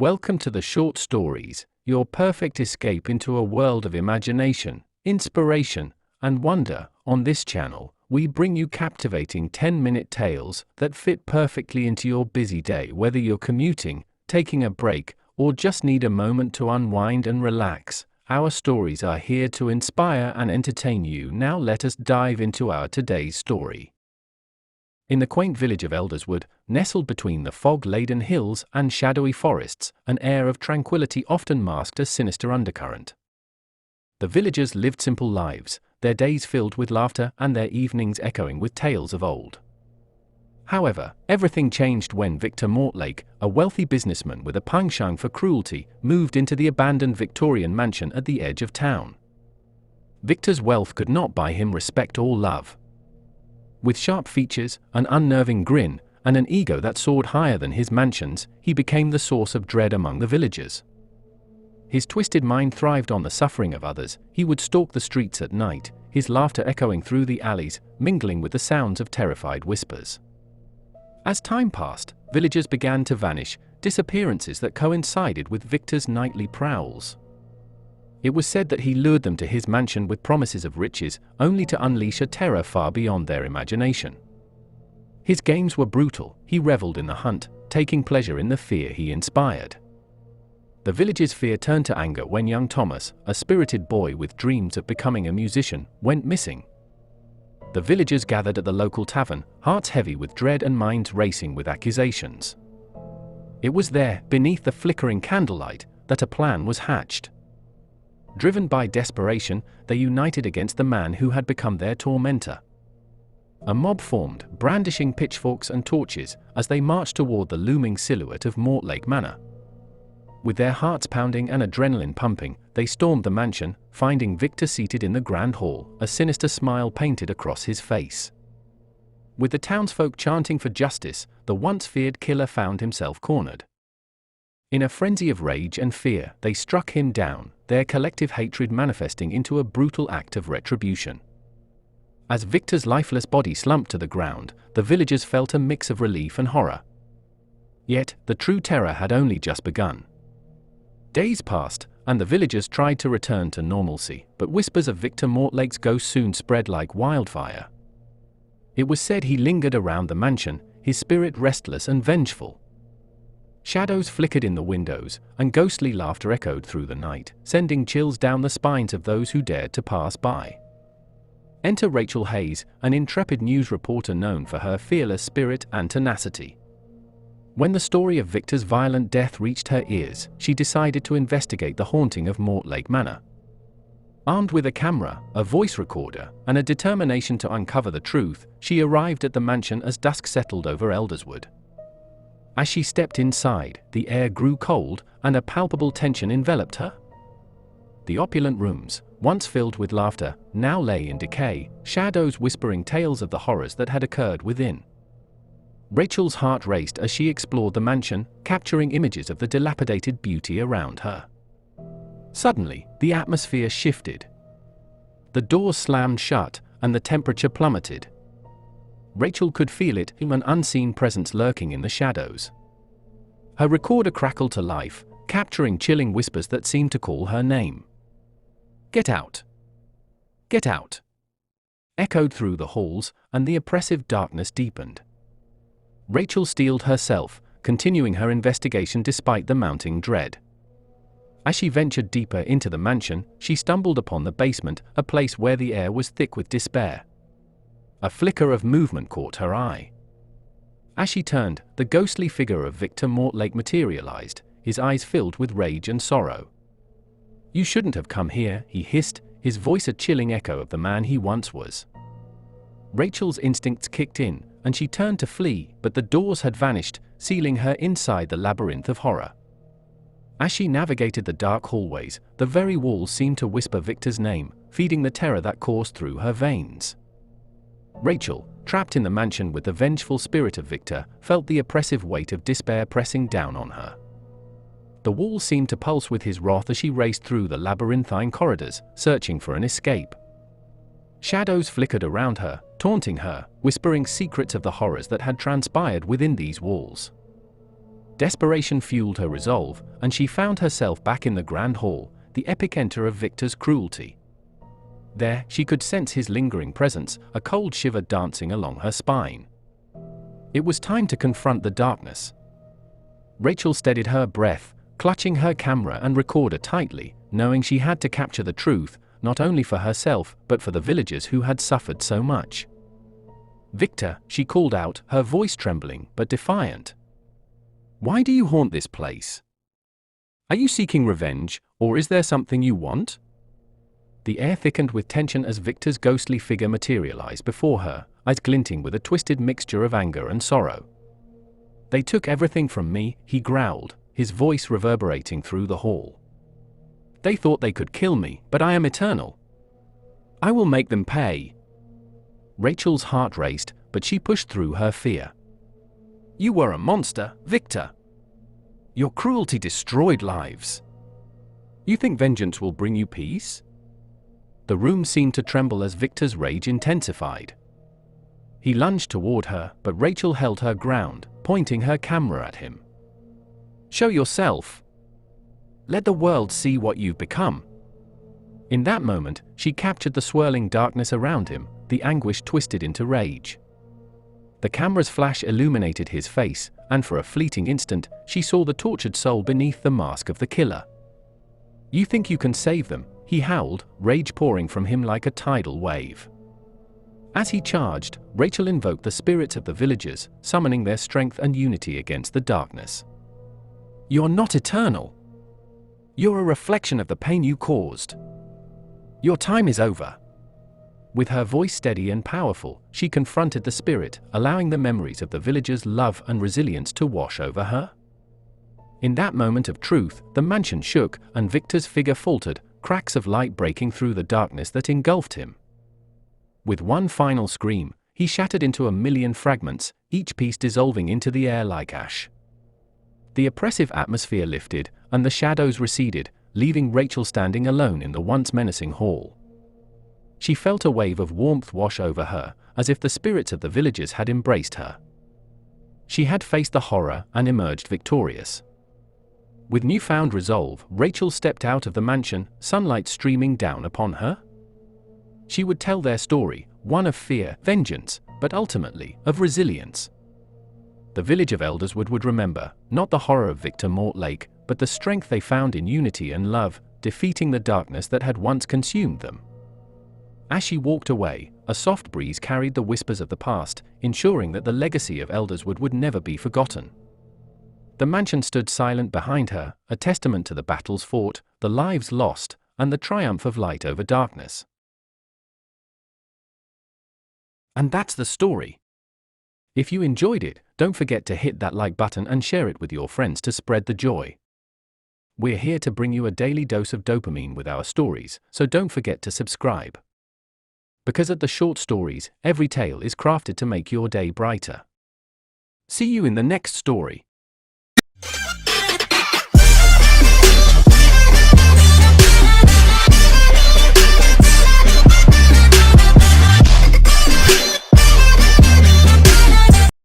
Welcome to the Short Stories, your perfect escape into a world of imagination, inspiration, and wonder. On this channel, we bring you captivating 10-minute tales that fit perfectly into your busy day. Whether you're commuting, taking a break, or just need a moment to unwind and relax, our stories are here to inspire and entertain you. Now let us dive into our today's story. In the quaint village of Elderswood, nestled between the fog-laden hills and shadowy forests, an air of tranquility often masked a sinister undercurrent. The villagers lived simple lives, their days filled with laughter and their evenings echoing with tales of old. However, everything changed when Victor Mortlake, a wealthy businessman with a penchant for cruelty, moved into the abandoned Victorian mansion at the edge of town. Victor's wealth could not buy him respect or love. With sharp features, an unnerving grin, and an ego that soared higher than his mansion's, he became the source of dread among the villagers. His twisted mind thrived on the suffering of others. He would stalk the streets at night, his laughter echoing through the alleys, mingling with the sounds of terrified whispers. As time passed, villagers began to vanish, disappearances that coincided with Victor's nightly prowls. It was said that he lured them to his mansion with promises of riches, only to unleash a terror far beyond their imagination. His games were brutal. He reveled in the hunt, taking pleasure in the fear he inspired. The villagers' fear turned to anger when young Thomas, a spirited boy with dreams of becoming a musician, went missing. The villagers gathered at the local tavern, hearts heavy with dread and minds racing with accusations. It was there, beneath the flickering candlelight, that a plan was hatched. Driven by desperation, they united against the man who had become their tormentor. A mob formed, brandishing pitchforks and torches, as they marched toward the looming silhouette of Mortlake Manor. With their hearts pounding and adrenaline pumping, they stormed the mansion, finding Victor seated in the grand hall, a sinister smile painted across his face. With the townsfolk chanting for justice, the once feared killer found himself cornered. In a frenzy of rage and fear, they struck him down, their collective hatred manifesting into a brutal act of retribution. As Victor's lifeless body slumped to the ground, the villagers felt a mix of relief and horror. Yet, the true terror had only just begun. Days passed, and the villagers tried to return to normalcy, but whispers of Victor Mortlake's ghost soon spread like wildfire. It was said he lingered around the mansion, his spirit restless and vengeful. Shadows flickered in the windows, and ghostly laughter echoed through the night, sending chills down the spines of those who dared to pass by. Enter Rachel Hayes, an intrepid news reporter known for her fearless spirit and tenacity. When the story of Victor's violent death reached her ears, she decided to investigate the haunting of Mortlake Manor. Armed with a camera, a voice recorder, and a determination to uncover the truth, she arrived at the mansion as dusk settled over Elderswood. As she stepped inside, the air grew cold, and a palpable tension enveloped her. The opulent rooms, once filled with laughter, now lay in decay, shadows whispering tales of the horrors that had occurred within. Rachel's heart raced as she explored the mansion, capturing images of the dilapidated beauty around her. Suddenly, the atmosphere shifted. The doors slammed shut, and the temperature plummeted. Rachel could feel it, an unseen presence lurking in the shadows. Her recorder crackled to life, capturing chilling whispers that seemed to call her name. "Get out! Get out!" echoed through the halls, and the oppressive darkness deepened. Rachel steeled herself, continuing her investigation despite the mounting dread. As she ventured deeper into the mansion, she stumbled upon the basement, a place where the air was thick with despair. A flicker of movement caught her eye. As she turned, the ghostly figure of Victor Mortlake materialized, his eyes filled with rage and sorrow. "You shouldn't have come here," he hissed, his voice a chilling echo of the man he once was. Rachel's instincts kicked in, and she turned to flee, but the doors had vanished, sealing her inside the labyrinth of horror. As she navigated the dark hallways, the very walls seemed to whisper Victor's name, feeding the terror that coursed through her veins. Rachel, trapped in the mansion with the vengeful spirit of Victor, felt the oppressive weight of despair pressing down on her. The walls seemed to pulse with his wrath as she raced through the labyrinthine corridors, searching for an escape. Shadows flickered around her, taunting her, whispering secrets of the horrors that had transpired within these walls. Desperation fueled her resolve, and she found herself back in the grand hall, the epicenter of Victor's cruelty. There, she could sense his lingering presence, a cold shiver dancing along her spine. It was time to confront the darkness. Rachel steadied her breath, clutching her camera and recorder tightly, knowing she had to capture the truth, not only for herself, but for the villagers who had suffered so much. "Victor," she called out, her voice trembling but defiant. "Why do you haunt this place? Are you seeking revenge, or is there something you want?" The air thickened with tension as Victor's ghostly figure materialized before her, eyes glinting with a twisted mixture of anger and sorrow. "They took everything from me," he growled, his voice reverberating through the hall. "They thought they could kill me, but I am eternal. I will make them pay." Rachel's heart raced, but she pushed through her fear. "You were a monster, Victor. Your cruelty destroyed lives. You think vengeance will bring you peace?" The room seemed to tremble as Victor's rage intensified. He lunged toward her, but Rachel held her ground, pointing her camera at him. "Show yourself. Let the world see what you've become." In that moment, she captured the swirling darkness around him, the anguish twisted into rage. The camera's flash illuminated his face, and for a fleeting instant, she saw the tortured soul beneath the mask of the killer. "You think you can save them?" he howled, rage pouring from him like a tidal wave. As he charged, Rachel invoked the spirits of the villagers, summoning their strength and unity against the darkness. "You're not eternal. You're a reflection of the pain you caused. Your time is over." With her voice steady and powerful, she confronted the spirit, allowing the memories of the villagers' love and resilience to wash over her. In that moment of truth, the mansion shook, and Victor's figure faltered, cracks of light breaking through the darkness that engulfed him. With one final scream, he shattered into a million fragments, each piece dissolving into the air like ash. The oppressive atmosphere lifted, and the shadows receded, leaving Rachel standing alone in the once menacing hall. She felt a wave of warmth wash over her, as if the spirits of the villagers had embraced her. She had faced the horror and emerged victorious. With newfound resolve, Rachel stepped out of the mansion, sunlight streaming down upon her. She would tell their story, one of fear, vengeance, but ultimately, of resilience. The village of Elderswood would remember, not the horror of Victor Mortlake, but the strength they found in unity and love, defeating the darkness that had once consumed them. As she walked away, a soft breeze carried the whispers of the past, ensuring that the legacy of Elderswood would never be forgotten. The mansion stood silent behind her, a testament to the battles fought, the lives lost, and the triumph of light over darkness. And that's the story. If you enjoyed it, don't forget to hit that like button and share it with your friends to spread the joy. We're here to bring you a daily dose of dopamine with our stories, so don't forget to subscribe. Because at the Short Stories, every tale is crafted to make your day brighter. See you in the next story.